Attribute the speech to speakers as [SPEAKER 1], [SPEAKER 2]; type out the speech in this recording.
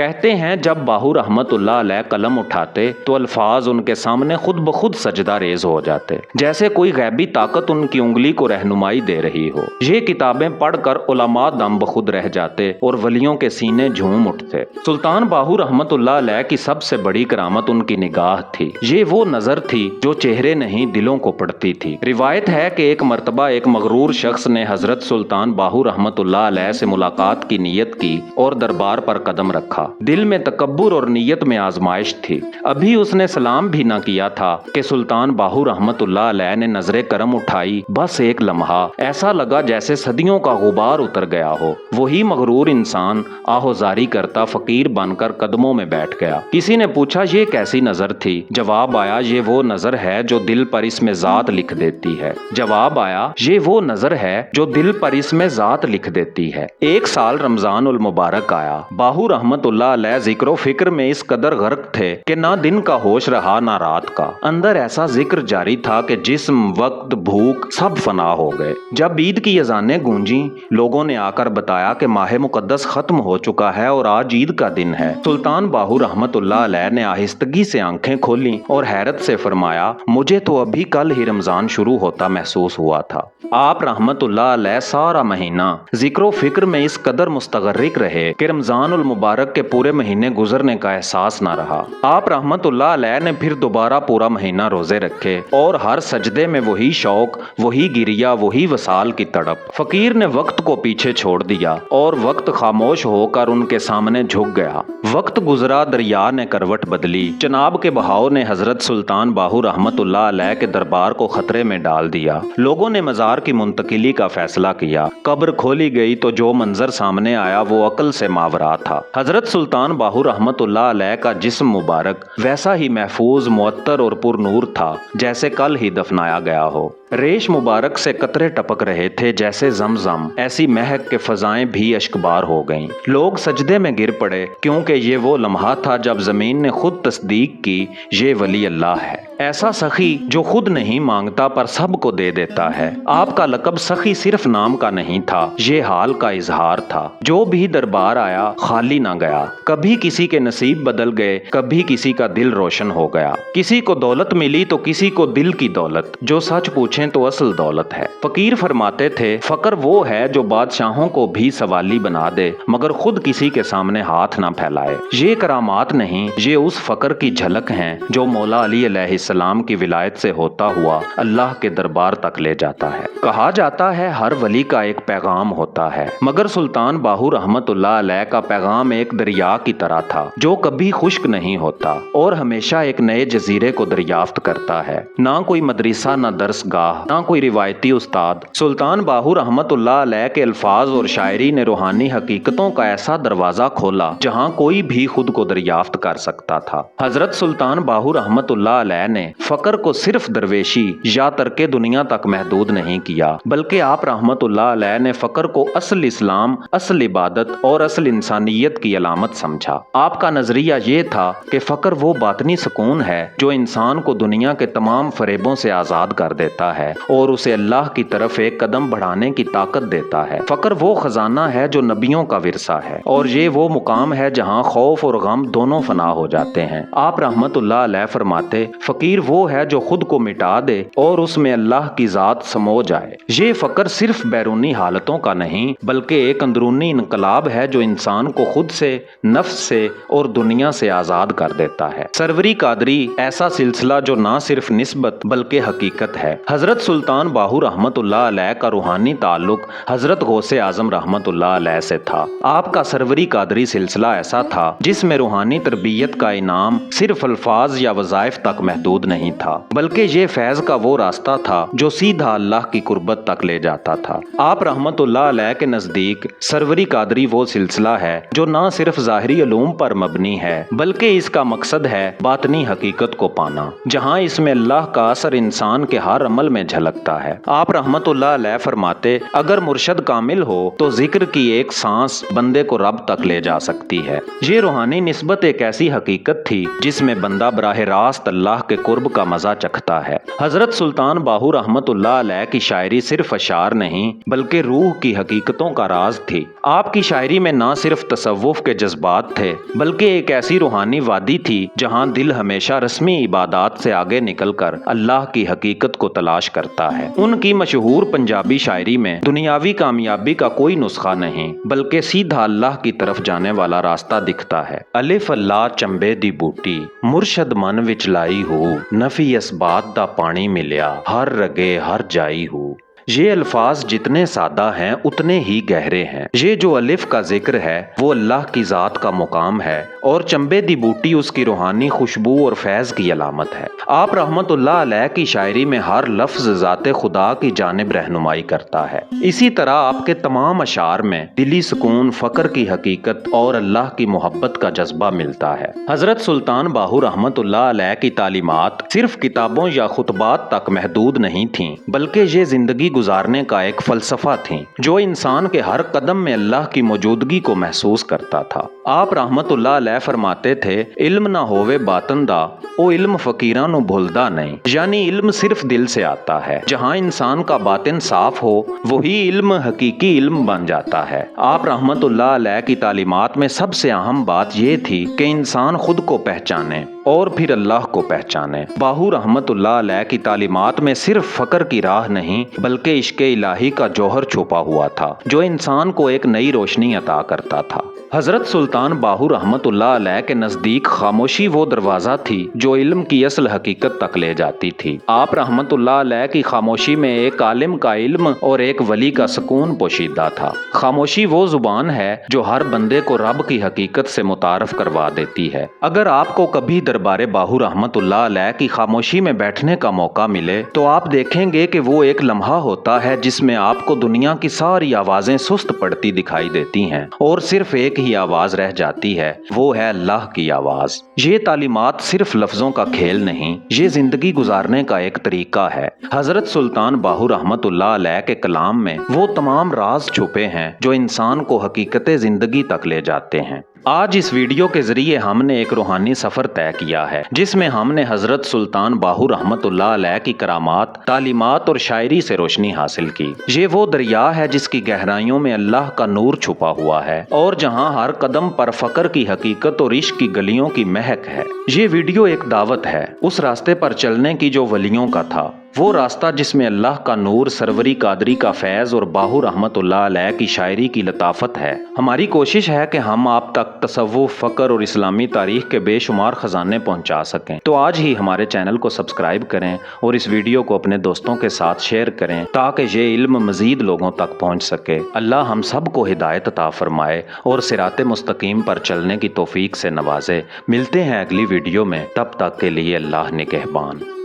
[SPEAKER 1] کہتے ہیں جب باہو رحمت اللہ علیہ قلم اٹھاتے تو الفاظ ان کے سامنے خود بخود سجدہ ریز ہو جاتے، جیسے کوئی غیبی طاقت ان کی انگلی کو رہنمائی دے رہی ہو۔ یہ کتابیں پڑھ کر علماء دم بخود رہ جاتے اور ولیوں کے سینے جھوم اٹھتے۔ سلطان باہو رحمت اللہ علیہ کی سب سے بڑی کرامت ان کی نگاہ تھی۔ یہ وہ نظر تھی جو چہرے نہیں دلوں کو پڑھتی تھی۔ روایت ہے کہ ایک مرتبہ ایک مغرور شخص نے حضرت سلطان باہو رحمت اللہ علیہ سے ملاقات کی نیت کی اور دربار پر قدم رکھا۔ دل میں تکبر اور نیت میں آزمائش تھی۔ ابھی اس نے سلام بھی نہ کیا تھا کہ سلطان باہو رحمت اللہ علیہ نے نظر کرم اٹھائی۔ بس ایک لمحہ ایسا لگا جیسے صدیوں کا غبار اتر گیا ہو۔ وہی مغرور انسان آہوزاری کرتا فقیر بن کر قدموں میں بیٹھ گیا۔ کسی نے پوچھا یہ کیسی نظر تھی؟ جواب آیا یہ وہ نظر ہے جو دل پر اس میں ذات لکھ دیتی ہے۔ جواب آیا یہ وہ نظر ہے جو دل پر اس میں ذات لکھ دیتی ہے۔ ایک سال رمضان المبارک آیا۔ باہو رحمت اللہ علیہ ذکر و فکر میں اس قدر غرق تھے کہ نہ دن کا ہوش رہا نہ رات کا۔ اندر ایسا ذکر جاری تھا کہ جسم، وقت، بھوک سب فنا ہو گئے۔ جب عید کی اذانیں گونجیں، لوگوں نے آ کر بتایا کہ ماہ مقدس ختم ہو چکا ہے اور آج عید کا دن ہے۔ سلطان باہو رحمت اللہ علیہ نے آہستگی سے آنکھیں کھولیں اور حیرت سے فرمایا مجھے تو ابھی کل ہی رمضان شروع ہوتا محسوس ہوا تھا۔ آپ رحمت اللہ علیہ سارا مہینہ ذکر و فکر میں اس قدر مستغرق رہے کہ رمضان المبارک کے پورے مہینے گزرنے کا احساس نہ رہا۔ آپ رحمت اللہ علیہ نے پھر دوبارہ پورا مہینہ روزے رکھے اور ہر سجدے میں وہی شوق، وہی گریا، وہی وصال کی تڑپ۔ فقیر نے وقت کو پیچھے چھوڑ دیا اور وقت خاموش ہو کر ان کے سامنے جھک گیا۔ وقت گزرا، دریا نے کروٹ بدلی، چناب کے بہاؤ نے حضرت سلطان باہو رحمت اللہ علیہ کے دربار کو خطرے میں ڈال دیا۔ لوگوں نے مزار کی منتقلی کا فیصلہ کیا۔ قبر کھولی گئی تو جو منظر سامنے آیا وہ عقل سے ماورا تھا۔ حضرت سلطان باہو رحمت اللہ علیہ کا جسم مبارک ویسا ہی محفوظ، معطر اور پر نور تھا جیسے کل ہی دفنایا گیا ہو۔ ریش مبارک سے قطرے ٹپک رہے تھے جیسے زمزم، ایسی مہک کے فضائیں بھی اشکبار ہو گئیں۔ لوگ سجدے میں گر پڑے کیونکہ یہ وہ لمحہ تھا جب زمین نے خود تصدیق کی یہ ولی اللہ ہے، ایسا سخی جو خود نہیں مانگتا پر سب کو دے دیتا ہے۔ آپ کا لقب سخی صرف نام کا نہیں تھا، یہ حال کا اظہار تھا۔ جو بھی دربار آیا خالی نہ گیا۔ کبھی کسی کے نصیب بدل گئے، کبھی کسی کا دل روشن ہو گیا۔ کسی کو دولت ملی تو کسی کو دل کی دولت، جو سچ پوچھیں تو اصل دولت ہے۔ فقیر فرماتے تھے فقر وہ ہے جو بادشاہوں کو بھی سوالی بنا دے مگر خود کسی کے سامنے ہاتھ نہ پھیلائے۔ یہ کرامات نہیں، یہ اس فقر کی جھلک ہیں جو مولا علی علیہ السلام کی ولایت سے ہوتا ہوا اللہ کے دربار تک لے جاتا ہے۔ کہا جاتا ہے ہر ولی کا ایک پیغام ہوتا ہے، مگر سلطان باہو رحمت اللہ علیہ کا پیغام ایک دریا کی طرح تھا جو کبھی خشک نہیں ہوتا اور ہمیشہ ایک نئے جزیرے کو دریافت کرتا ہے۔ نہ کوئی مدرسہ، نہ درس گاہ، نہ کوئی روایتی استاد۔ سلطان باہو رحمت اللہ علیہ کے الفاظ اور شاعری نے روحانی حقیقتوں کا ایسا دروازہ کھولا جہاں کوئی بھی خود کو دریافت کر سکتا تھا۔ حضرت سلطان باہو رحمت اللہ علیہ نے فقر کو صرف درویشی یا ترک دنیا تک محدود نہیں کیا، بلکہ آپ رحمت اللہ علیہ نے فقر کو اصل اسلام، اصل عبادت اور اصل انسانیت کی علامت سمجھا۔ آپ کا نظریہ یہ تھا کہ فقر وہ باطنی سکون ہے جو انسان کو دنیا کے تمام فریبوں سے آزاد کر دیتا ہے اور اسے اللہ کی طرف ایک قدم بڑھانے کی طاقت دیتا ہے۔ فقر وہ خزانہ ہے جو نبیوں کا ورثہ ہے اور یہ وہ مقام ہے جہاں خوف اور غم دونوں فنا ہو جاتے ہیں۔ آپ رحمت اللہ علیہ فرماتے فقیر وہ ہے جو خود کو مٹا دے اور اس میں اللہ کی ذات سمو جائے۔ یہ فقر صرف بیرونی حالتوں کا نہیں بلکہ ایک اندرونی انقلاب ہے جو انسان کو خود سے، نفس سے اور دنیا سے آزاد کر دیتا ہے۔ سروری قادری ایسا سلسلہ جو نہ صرف نسبت بلکہ حقیقت ہے۔ حضرت سلطان باہو رحمت اللہ علیہ کا روحانی تعلق حضرت غوث اعظم رحمت اللہ علیہ سے تھا۔ آپ کا سروری قادری سلسلہ ایسا تھا جس میں روحانی تربیت کا انعام صرف الفاظ یا وظائف تک محدود نہیں تھا بلکہ یہ فیض کا وہ راستہ تھا جو سیدھا اللہ کی قربت تک لے جاتا تھا۔ آپ رحمت اللہ علیہ کے نزدیک سروری قادری وہ سلسلہ ہے جو نہ صرف ظاہری علوم پر مبنی ہے بلکہ اس کا مقصد ہے باطنی حقیقت کو پانا، جہاں اس میں اللہ کا اثر انسان کے ہر عمل میں جھلکتا ہے۔ آپ رحمت اللہ علیہ فرماتے اگر مرشد کامل ہو تو ذکر کی ایک سانس بندے کو رب تک لے جا سکتی ہے۔ یہ روحانی نسبت ایک ایسی حقیقت تھی جس میں بندہ براہ راست اللہ کے قرب کا مزہ چکھتا ہے۔ حضرت سلطان باہو رحمت اللہ علیہ کی شاعری صرف اشعار نہیں بلکہ روح کی حقیقتوں کا راز تھی۔ آپ کی شاعری میں نہ صرف تصوف کے جذبات تھے بلکہ ایک ایسی روحانی وادی تھی جہاں دل ہمیشہ رسمی عبادات سے آگے نکل کر اللہ کی حقیقت کو تلاش کرتا ہے۔ ان کی مشہور پنجابی شاعری میں دنیاوی کامیابی کا کوئی نسخہ نہیں بلکہ سیدھا اللہ کی طرف جانے والا راستہ دکھتا ہے۔ الف اللہ چنبے دی بوٹی مرشد من وچ لائی ہو، نفی اسبات دا پانی ملیا ہر رگے ہر جائی ہو۔ یہ الفاظ جتنے سادہ ہیں اتنے ہی گہرے ہیں۔ یہ جو الف کا ذکر ہے وہ اللہ کی ذات کا مقام ہے اور چنبے دی بوٹی اس کی روحانی خوشبو اور فیض کی علامت ہے۔ آپ رحمت اللہ علیہ کی شاعری میں ہر لفظ ذات خدا کی جانب رہنمائی کرتا ہے۔ اسی طرح آپ کے تمام اشعار میں دلی سکون، فقر کی حقیقت اور اللہ کی محبت کا جذبہ ملتا ہے۔ حضرت سلطان باہو رحمت اللہ علیہ کی تعلیمات صرف کتابوں یا خطبات تک محدود نہیں تھیں بلکہ یہ زندگی گزارنے کا ایک فلسفہ تھیں جو انسان کے ہر قدم میں اللہ کی موجودگی کو محسوس کرتا تھا۔ آپ رحمت اللہ علیہ فرماتے تھے، علم نہ ہووے باطن دا او علم فقیراں نو بھولدا نہیں، یعنی علم صرف دل سے آتا ہے۔ جہاں انسان کا باطن صاف ہو وہی علم حقیقی علم بن جاتا ہے۔ آپ رحمت اللہ علیہ کی تعلیمات میں سب سے اہم بات یہ تھی کہ انسان خود کو پہچانے اور پھر اللہ کو پہچانے۔ باہو رحمت اللہ علیہ کی تعلیمات میں صرف فقر کی راہ نہیں بلکہ عشق الہی کا جوہر چھپا ہوا تھا جو انسان کو ایک نئی روشنی عطا کرتا تھا۔ حضرت سلطان باہو رحمت اللہ علیہ کے نزدیک خاموشی وہ دروازہ تھی جو علم کی اصل حقیقت تک لے جاتی تھی۔ آپ رحمت اللہ علیہ کی خاموشی میں ایک عالم کا علم اور ایک ولی کا سکون پوشیدہ تھا۔ خاموشی وہ زبان ہے جو ہر بندے کو رب کی حقیقت سے متعارف کروا دیتی ہے۔ اگر آپ کو کبھی دربار باہو رحمت اللہ علیہ کی خاموشی میں بیٹھنے کا موقع ملے تو آپ دیکھیں گے کہ وہ ایک لمحہ ہوتا ہے جس میں آپ کو دنیا کی ساری آوازیں سست پڑتی دکھائی دیتی ہیں اور صرف ایک ہی آواز رہ جاتی ہے، وہ ہے اللہ کی آواز۔ یہ تعلیمات صرف لفظوں کا کھیل نہیں، یہ زندگی گزارنے کا ایک طریقہ ہے۔ حضرت سلطان باہو رحمت اللہ علیہ کے کلام میں وہ تمام راز چھپے ہیں جو انسان کو حقیقت زندگی تک لے جاتے ہیں۔ آج اس ویڈیو کے ذریعے ہم نے ایک روحانی سفر طے کیا ہے جس میں ہم نے حضرت سلطان باہو رحمت اللہ علیہ کی کرامات، تعلیمات اور شاعری سے روشنی حاصل کی۔ یہ وہ دریا ہے جس کی گہرائیوں میں اللہ کا نور چھپا ہوا ہے اور جہاں ہر قدم پر فقر کی حقیقت اور عشق کی گلیوں کی مہک ہے۔ یہ ویڈیو ایک دعوت ہے اس راستے پر چلنے کی جو ولیوں کا تھا، وہ راستہ جس میں اللہ کا نور، سروری قادری کا فیض اور باہو رحمت اللہ علیہ کی شاعری کی لطافت ہے۔ ہماری کوشش ہے کہ ہم آپ تک تصوف، فقر اور اسلامی تاریخ کے بے شمار خزانے پہنچا سکیں۔ تو آج ہی ہمارے چینل کو سبسکرائب کریں اور اس ویڈیو کو اپنے دوستوں کے ساتھ شیئر کریں تاکہ یہ علم مزید لوگوں تک پہنچ سکے۔ اللہ ہم سب کو ہدایت عطا فرمائے اور صراط مستقیم پر چلنے کی توفیق سے نوازے۔ ملتے ہیں اگلی ویڈیو میں، تب تک کے لیے اللہ نگہبان۔